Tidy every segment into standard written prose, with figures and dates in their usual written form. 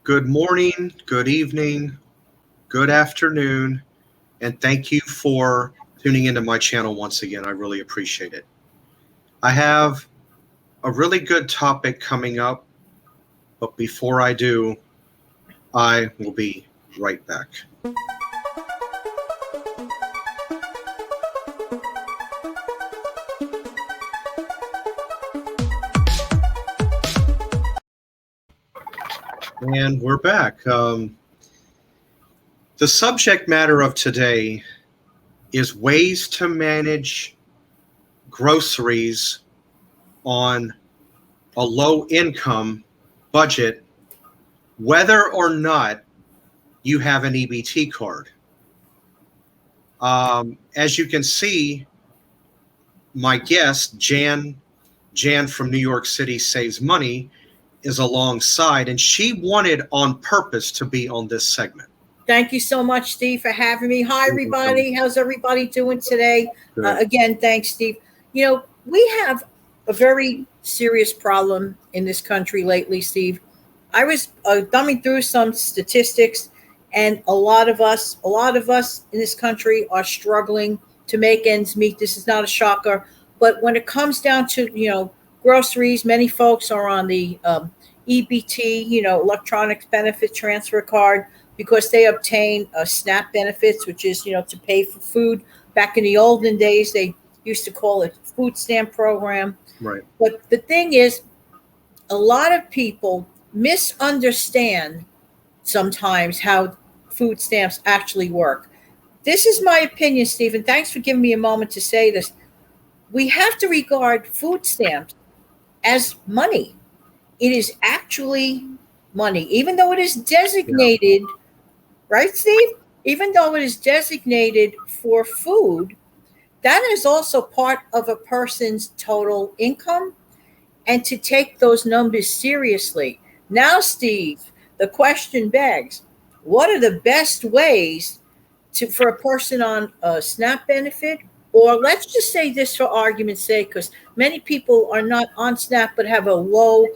Good morning, good evening, good afternoon, and thank you for tuning into my channel once again. I really appreciate it. I have a really good topic coming up, but before I do, I will be right back. And we're back. The subject matter of today is ways to manage groceries on a low income budget, whether or not you have an EBT card. As you can see, my guest, Jan from New York City Saves Money, is alongside, and she wanted on purpose to be on this segment. Thank you so much, Steve, for having me. Hi, everybody. How's everybody doing today? Again, thanks, Steve. We have a very serious problem in this country lately, Steve. I was thumbing through some statistics, and a lot of us in this country are struggling to make ends meet. This is not a shocker, but when it comes down to groceries, many folks are on the EBT, electronic benefit transfer card, because they obtain SNAP benefits, which is to pay for food. Back in the olden days, they used to call it food stamp program. Right. But the thing is, a lot of people misunderstand sometimes how food stamps actually work. This is my opinion, Stephen. Thanks for giving me a moment to say this. We have to regard food stamps as money. It is actually money, even though it is designated, right, Steve? Even though it is designated for food, that is also part of a person's total income, and to take those numbers seriously. Now, Steve, the question begs, what are the best ways for a person on a SNAP benefit? Or let's just say this for argument's sake, because many people are not on SNAP but have a low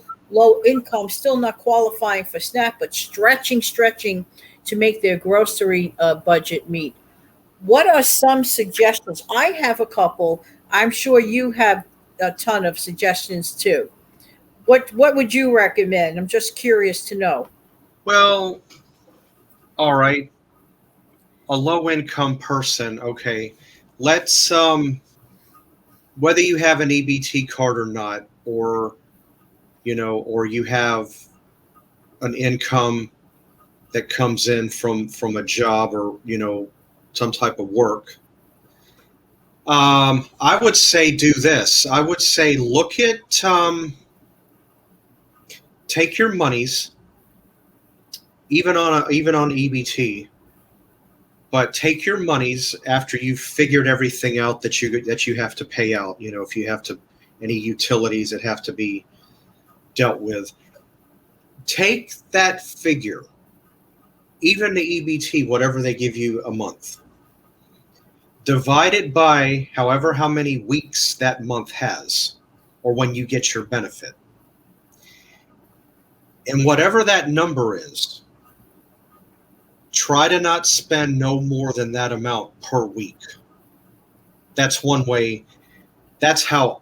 income, still not qualifying for SNAP, but stretching to make their grocery budget meet. What are some suggestions? I have a couple. I'm sure you have a ton of suggestions too. What would you recommend? I'm just curious to know. Well, all right. A low income person, okay. Let's whether you have an EBT card or not, or you have an income that comes in from a job, or some type of work. I would say do this. I would say look at take your monies, even on EBT, but take your monies after you've figured everything out that you have to pay out. If you have any utilities that have to be dealt with, take that figure, even the EBT, whatever they give you a month, divide it by how many weeks that month has, or when you get your benefit. And whatever that number is, try to not spend no more than that amount per week. That's one way. That's how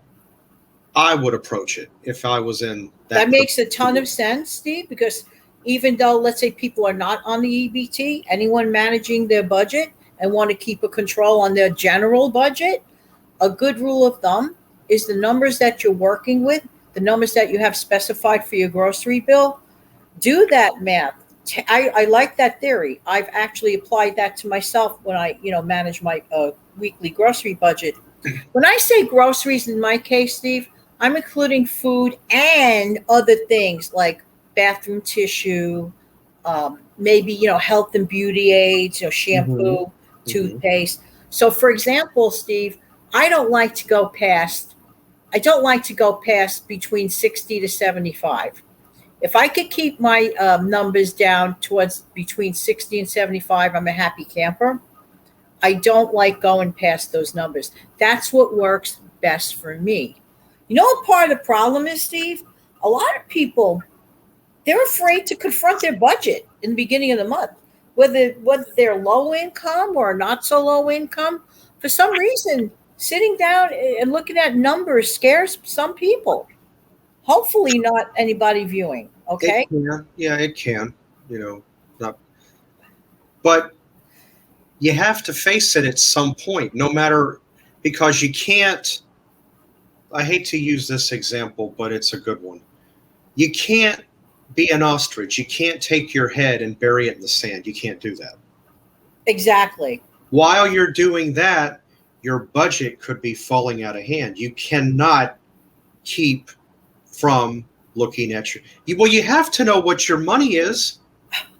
I would approach it if I was in that. That makes a ton of sense, Steve, because even though, let's say, people are not on the EBT, anyone managing their budget and want to keep a control on their general budget, a good rule of thumb is the numbers that you're working with, the numbers that you have specified for your grocery bill. Do that math. I like that theory. I've actually applied that to myself when I, manage my weekly grocery budget. When I say groceries, in my case, Steve, I'm including food and other things like bathroom tissue, maybe, health and beauty aids, shampoo, toothpaste. So, for example, Steve, I don't like to go past between 60 to 75. If I could keep my numbers down towards between 60 and 75, I'm a happy camper. I don't like going past those numbers. That's what works best for me. What part of the problem is, Steve? A lot of people They're afraid to confront their budget in the beginning of the month, whether they're low income or not so low income. For some reason, sitting down and looking at numbers scares some people. Hopefully, not anybody viewing. It Okay, can, yeah, it can, not, but you have to face it at some point, no matter, because you can't. I hate to use this example, but it's a good one. You can't be an ostrich. You can't take your head and bury it in the sand. You can't do that. exactly. While you're doing that, your budget could be falling out of hand. You cannot keep from looking at well, you have to know what your money is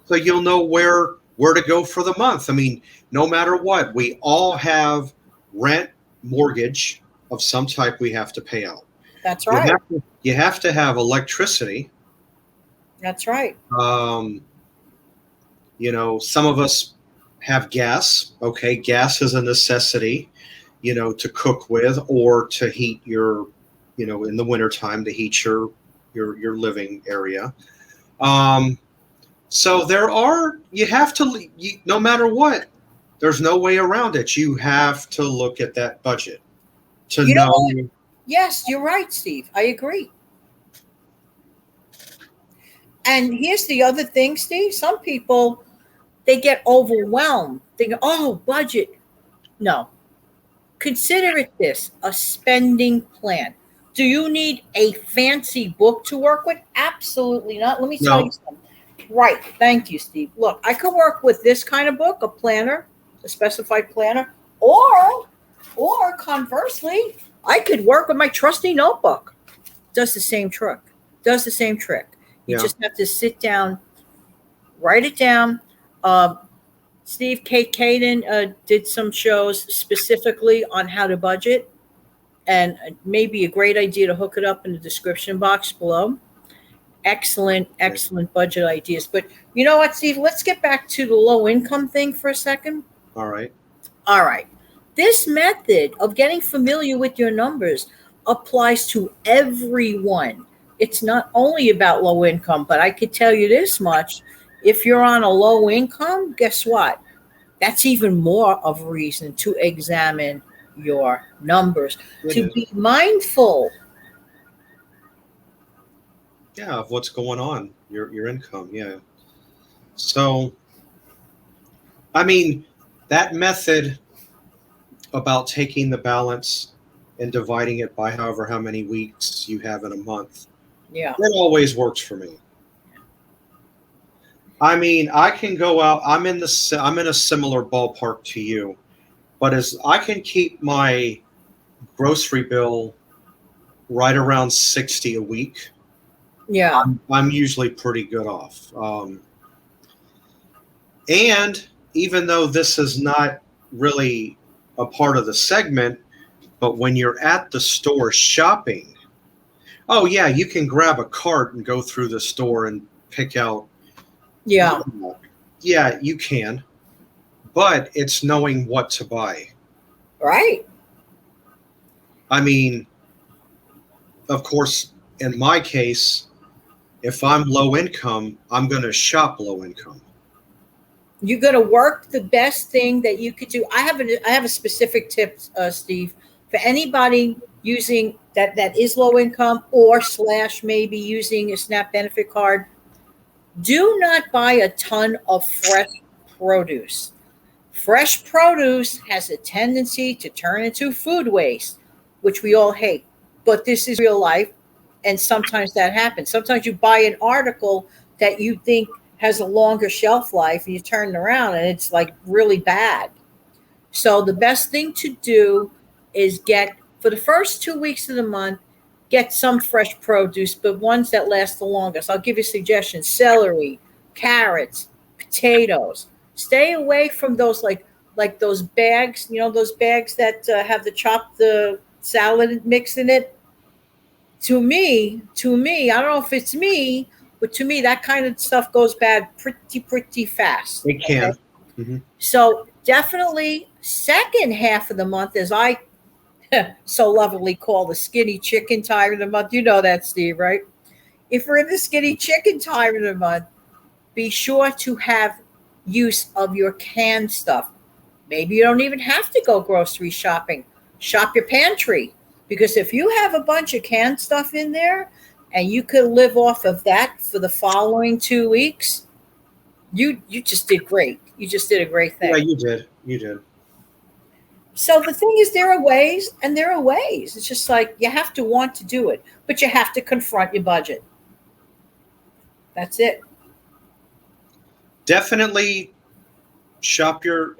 so you'll know where to go for the month. I mean, no matter what, we all have rent, mortgage of some type we have to pay out. That's right. You have to have electricity. That's right. Um, some of us have gas. Okay, gas is a necessity, to cook with or to heat your, in the wintertime to heat your living area. So you have to, no matter what, there's no way around it. You have to look at that budget to You know know. what? Yes, you're right, Steve. I agree. And here's the other thing, Steve. Some people, they get overwhelmed. They go, oh, budget. No. Consider it this, a spending plan. Do you need a fancy book to work with? Absolutely not. Let me tell you No, something. Right. Thank you, Steve. Look, I could work with this kind of book, a planner, a specified planner, or conversely, I could work with my trusty notebook. Does the same trick. Does the same trick. You yeah, just have to sit down, write it down. Um, Kate Caden did some shows specifically on how to budget, and maybe a great idea to hook it up in the description box below. Excellent, excellent budget ideas. But you know what, Steve? Let's get back to the low income thing for a second. all right. All right. This method of getting familiar with your numbers applies to everyone. It's not only about low income, but I could tell you this much. If you're on a low income, guess what? That's even more of a reason to examine your numbers, It to is. be mindful. Yeah, of what's going on, your income. Yeah. So, I mean, that method about taking the balance and dividing it by however how many weeks you have in a month, Yeah. it always works for me. I mean, I can go out. I'm in a similar ballpark to you, but as I can keep my grocery bill right around 60 a week, Yeah. I'm usually pretty good off. And even though this is not really a part of the segment, but when you're at the store shopping, oh yeah, you can grab a cart and go through the store and pick out. Yeah. Yeah, you can, but it's knowing what to buy. Right. I mean, of course, in my case, if I'm low income, I'm going to shop low income. You're going to work the best thing that you could do. I have a specific tip, Steve, for anybody using that is low income or slash maybe using a SNAP benefit card. Do not buy a ton of fresh produce. Fresh produce has a tendency to turn into food waste, which we all hate. But this is real life, and sometimes that happens. Sometimes you buy an article that you think has a longer shelf life, and you turn it around, and it's like really bad. So the best thing to do is get for the first 2 weeks of the month, get some fresh produce, but ones that last the longest. I'll give you suggestions: celery, carrots, potatoes. Stay away from those like those bags. You know those bags that have the chopped the salad mix in it. To me, I don't know if it's me, but to me that kind of stuff goes bad pretty fast. It Okay, can. Hmm. so definitely second half of the month, as I so lovingly call the skinny chicken time of the month. You know that, Steve, right? if we're in the skinny chicken time of the month, be sure to have use of your canned stuff. Maybe you don't even have to go grocery shopping. Shop your pantry. Because if you have a bunch of canned stuff in there and you could live off of that for the following 2 weeks, you just did great. You just did a great Yeah, thing. you did. You did. So the thing is, there are ways and there are ways. It's just like you have to want to do it, but you have to confront your budget. That's it. Definitely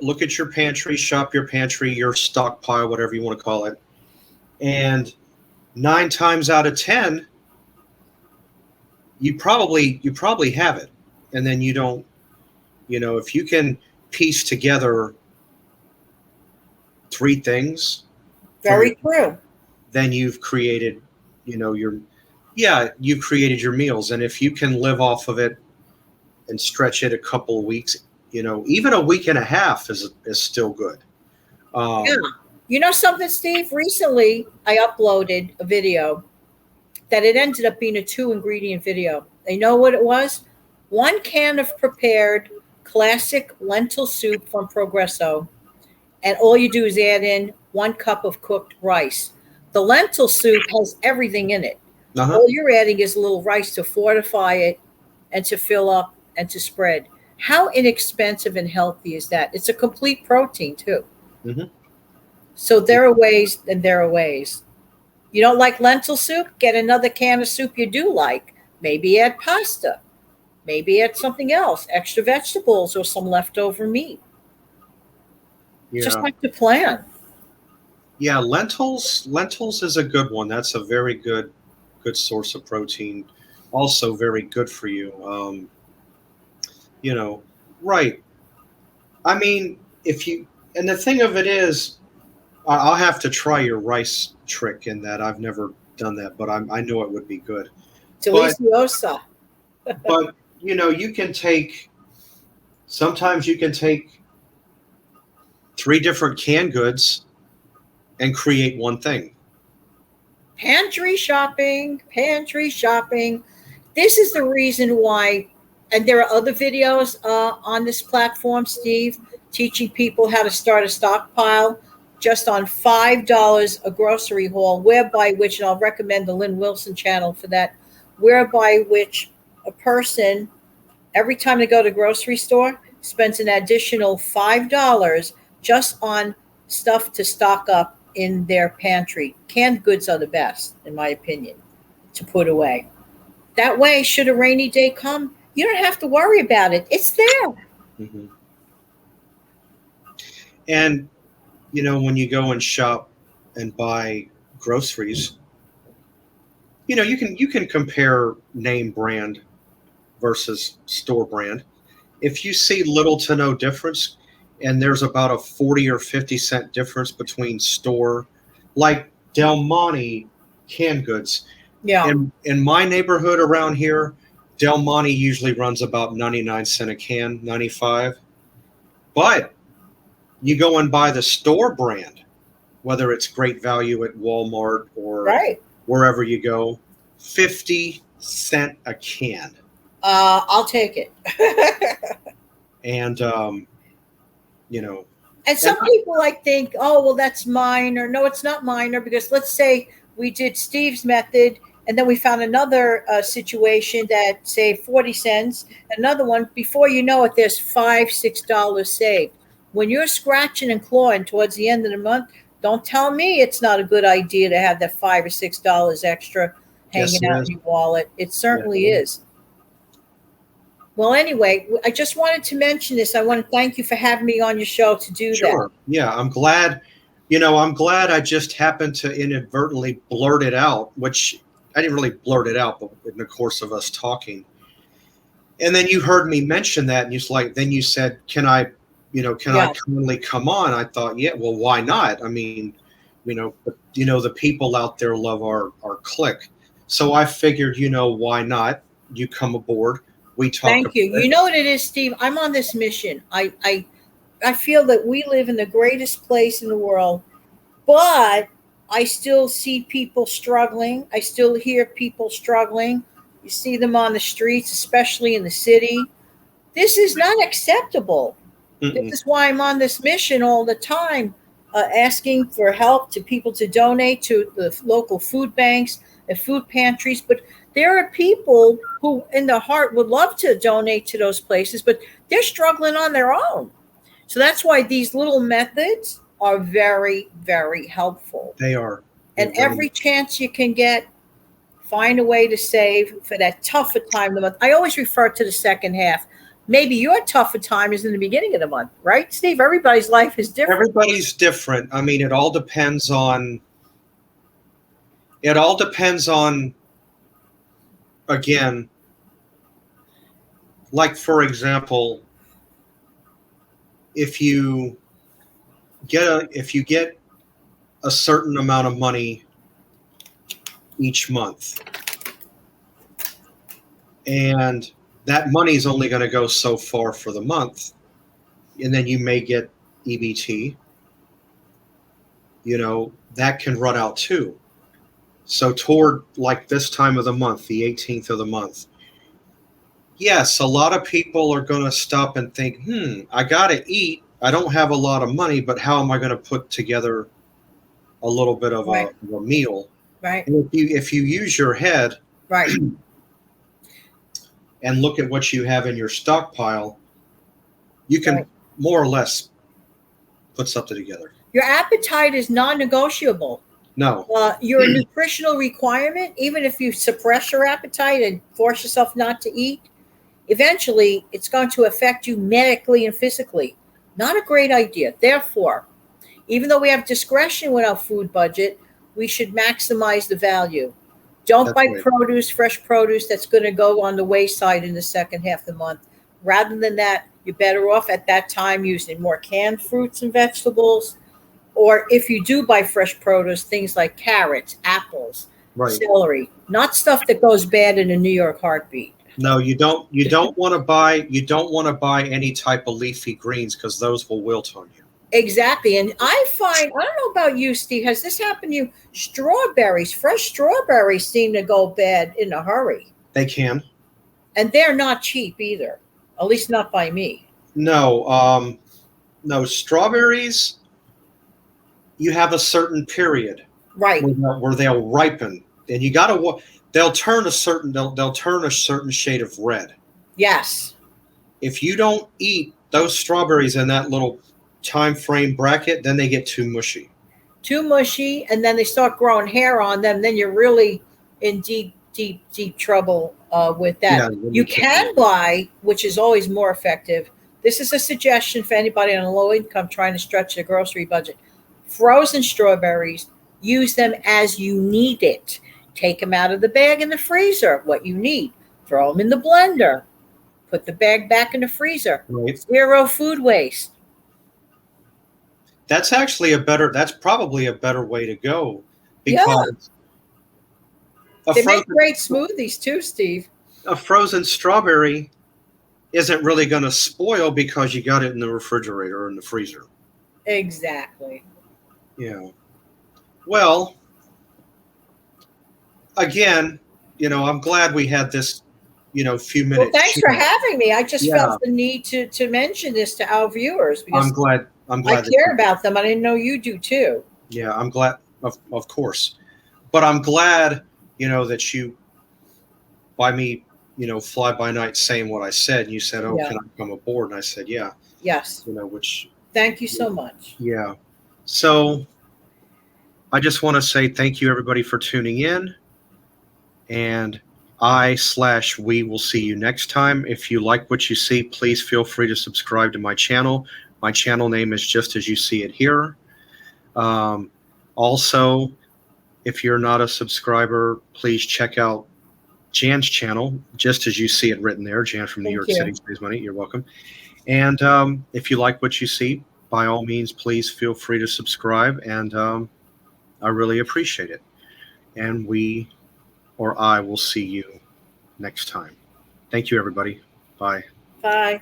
look at your pantry, shop your pantry, your stockpile, whatever you want to call it. And 9 times out of 10, you probably have it. And then you don't, if you can piece together 3 things from your, Very true. then you've created, your, yeah, you've created your meals. And if you can live off of it and stretch it a couple of weeks, even a week and a half is still good. Yeah. Um, You know something, Steve? Recently, I uploaded a video that it ended up being a 2 ingredient video. You know what it was? 1 can of prepared classic lentil soup from Progresso, and all you do is add in 1 cup of cooked rice. The lentil soup has everything in it. uh-huh. All you're adding is a little rice to fortify it and to fill up and to spread. How inexpensive and healthy is that? It's a complete protein, too. Hmm. So there are ways and there are ways. You don't like lentil soup? Get another can of soup you do like. Maybe add pasta. Maybe add something else, extra vegetables or some leftover meat. Just Yeah. like to plan. Yeah, lentils is a good one. That's a very good source of protein. Also very good for you. You know, right. I mean, if you and the thing of it is, I'll have to try your rice trick in that I've never done that, but I know it would be good. But Deliciosa. but you can take sometimes you can take 3 different canned goods and create one thing. Pantry shopping, pantry shopping. This is the reason why, and there are other videos on this platform, Steve, teaching people how to start a stockpile just on $5 a grocery haul, whereby which, and I'll recommend the Lynn Wilson channel for that, whereby which a person, every time they go to the grocery store, spends an additional $5 just on stuff to stock up in their pantry. Canned goods are the best, in my opinion, to put away. That way, should a rainy day come, you don't have to worry about it. It's there. Hmm. And when you go and shop and buy groceries, you can compare name brand versus store brand. If you see little to no difference, and there's about a 40 or 50 cent difference between store, like Del Monte canned goods. Yeah. In my neighborhood around here, Del Monte usually runs about 99 cent a can, 95. But you go and buy the store brand, whether it's great value at Walmart or Right. wherever you go, 50 cent a can. I'll take it. And you know, And and some people like think, oh, well, that's minor. No, it's not minor because let's say we did Steve's method and then we found another situation that saved 40 cents, another one. Before you know it, there's $5, $6 saved. When you're scratching and clawing towards the end of the month, don't tell me it's not a good idea to have that $5 or $6 extra yes, hanging it out is. in your wallet. It Yeah, certainly is. Well, anyway, I just wanted to mention this. I want to thank you for having me on your show to do that. sure. Yeah, I'm glad. I'm glad I just happened to inadvertently blurt it out, which I didn't really blurt it out, but in the course of us talking. And then you heard me mention that, and then you said, can I Yeah. kindly come on? I thought, yeah, well, why not? I mean, the people out there love our click. So I figured, why not? You come aboard. We talk Thank about you. it. You know what it is, Steve? I'm on this mission. I feel that we live in the greatest place in the world, but I still see people struggling. I still hear people struggling. You see them on the streets, especially in the city. This is not acceptable. This Mm-mm. is why I'm on this mission all the time, asking for help to people to donate to the local food banks and food pantries. But there are people who, in their heart, would love to donate to those places, but they're struggling on their own. So that's why these little methods are very, very helpful. They are. They're And very. every chance you can get, find a way to save for that tougher time of the month. I always refer to the second half. Maybe your tougher time is in the beginning of the month, right, Steve? Everybody's life is different. Everybody's different. I mean, it all depends on. It all depends on. Again, like for example, if you if you get a certain amount of money each month, and that money is only going to go so far for the month, and then you may get EBT, that can run out too. So toward like this time of the month, the 18th of the month, yes, a lot of people are going to stop and think, I got to eat. I don't have a lot of money, but how am I going to put together a little bit of Right, a meal? right, And if you use your head right. and look at what you have in your stockpile, you can Right. more or less put something together. Your appetite is non-negotiable. No, Your nutritional requirement, even if you suppress your appetite and force yourself not to eat, eventually it's going to affect you medically and physically. Not a great idea. Therefore, even though we have discretion with our food budget, we should maximize the value. Don't that's buy right. produce, fresh produce that's going to go on the wayside in the second half of the month. Rather than that, you're better off at that time using more canned fruits and vegetables. Or if you do buy fresh produce, things like carrots, apples, Right. celery, not stuff that goes bad in a New York heartbeat. No, you don't want to buy any type of leafy greens because those will wilt on you. Exactly. And I don't know about you, Steve, has this happened to you? Strawberries, fresh strawberries seem to go bad in a hurry. They can. And they're not cheap either, at least not by me. No, no strawberries. You have a certain period Right. where they'll ripen, and you got to. They'll turn a certain shade of red. Yes. If you don't eat those strawberries in that little time frame bracket, then they get too mushy. Too mushy, and then they start growing hair on them. Then you're really in deep, deep, deep trouble with that. Yeah, then You you can't. can buy, which is always more effective. This is a suggestion for anybody on a low income trying to stretch their grocery budget. Frozen strawberries, use them as you need it. Take them out of the bag in the freezer, what you need. Throw them in the blender. Put the bag back in the freezer. Right. Zero food waste. That's probably a better way to go, Yeah. because a They make frozen great smoothies too, Steve. a frozen strawberry isn't really going to spoil because you got it in the refrigerator or in the freezer. Exactly. Yeah. Well, again, I'm glad we had this, few Well, minutes. thanks for having me. I just Yeah. felt the need to mention this to our viewers because I'm glad. I'm I glad. care about them. I didn't know you do too. Yeah, I'm glad. Of course, but I'm glad, that you, by me, fly by night saying what I said. You said, "Oh, Yeah. can I come aboard?" And I said, "Yeah." Yes. Which, Thank you so much. yeah. So I just want to say thank you, everybody, for tuning in, and we will see you next time. If you like what you see, please feel free to subscribe to my channel. My channel name is just as you see it here. Also, if you're not a subscriber, please check out Jan's channel, just as you see it written there. Jan from New Thank York you. City Saves Money. You're welcome. And if you like what you see, by all means, please feel free to subscribe. And I really appreciate it. And I will see you next time. Thank you, everybody. Bye. Bye.